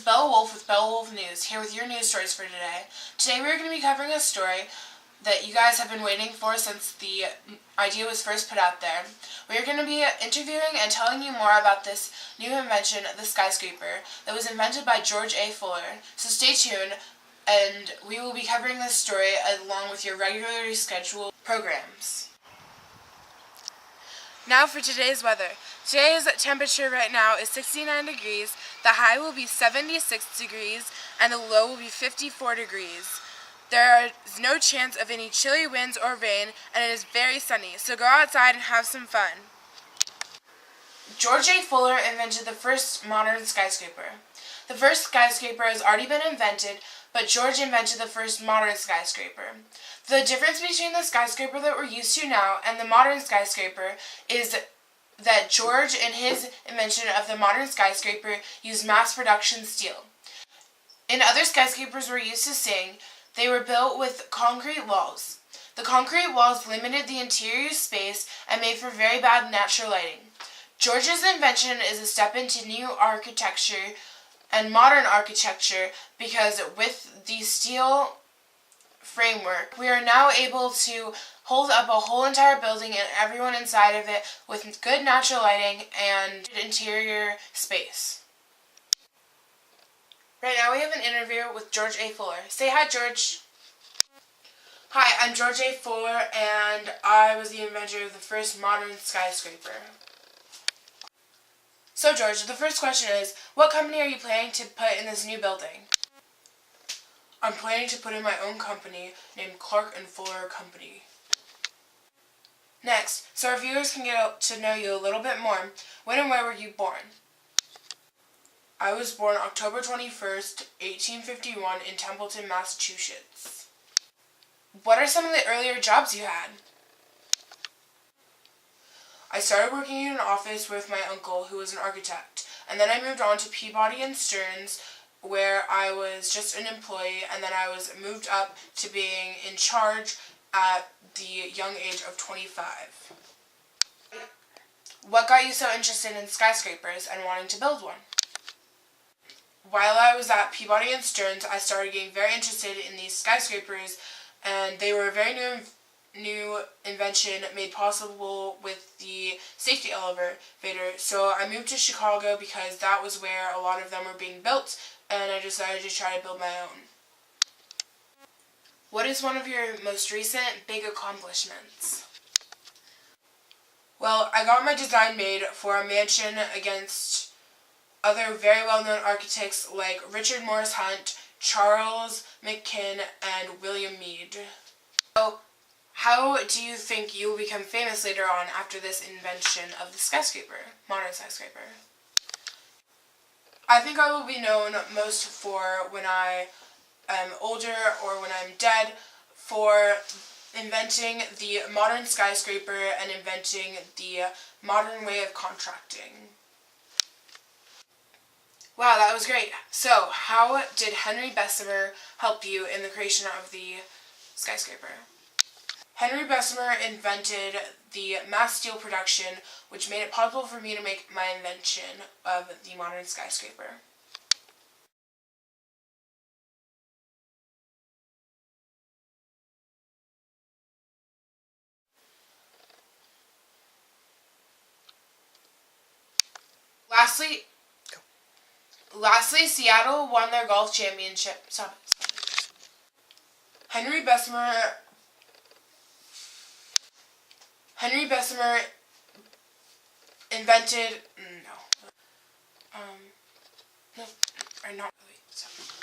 Bella Wolf with Bella Wolf News, here with your news stories for today. Today we're going to be covering a story that you guys have been waiting for since the idea was first put out there. We're going to be interviewing and telling you more about this new invention, the skyscraper, that was invented by George A. Fuller. So stay tuned, and we will be covering this story along with your regularly scheduled programs. Now for today's weather. Today's temperature right now is 69 degrees, the high will be 76 degrees, and the low will be 54 degrees. There is no chance of any chilly winds or rain, and it is very sunny, so go outside and have some fun. George A. Fuller invented the first modern skyscraper. The first skyscraper has already been invented, but George invented the first modern skyscraper. The difference between the skyscraper that we're used to now and the modern skyscraper is that George, in his invention of the modern skyscraper, used mass production steel. In other skyscrapers we're used to seeing, they were built with concrete walls. The concrete walls limited the interior space and made for very bad natural lighting. George's invention is a step into new architecture and modern architecture because with the steel framework, we are now able to hold up a whole entire building and everyone inside of it with good natural lighting and interior space. Right now we have an interview with George A. Fuller. Say hi, George. Hi, I'm George A. Fuller, and I was the inventor of the first modern skyscraper. So, George, the first question is, what company are you planning to put in this new building? I'm planning to put in my own company named Clark and Fuller Company. Next, so our viewers can get to know you a little bit more, when and where were you born? I was born October 21st, 1851 in Templeton, Massachusetts. What are some of the earlier jobs you had? I started working in an office with my uncle, who was an architect, and then I moved on to Peabody and Stearns, where I was just an employee, and then I was moved up to being in charge at the young age of 25. What got you so interested in skyscrapers and wanting to build one? While I was at Peabody and Stearns, I started getting very interested in these skyscrapers, and they were a very new invention made possible with the safety elevator. So I moved to Chicago because that was where a lot of them were being built, and I decided to try to build my own. What is one of your most recent big accomplishments? Well, I got my design made for a mansion against other very well-known architects like Richard Morris Hunt, Charles McKinn, and William Mead. So, how do you think you will become famous later on after this invention of the skyscraper, modern skyscraper? I think I will be known most for when I am older or when I'm dead for inventing the modern skyscraper and inventing the modern way of contracting. Wow, that was great. So, how did Henry Bessemer help you in the creation of the skyscraper? Henry Bessemer invented the mass steel production, which made it possible for me to make my invention of the modern skyscraper. Lastly, Seattle won their golf championship. Henry Bessemer invented, no, or not really, sorry.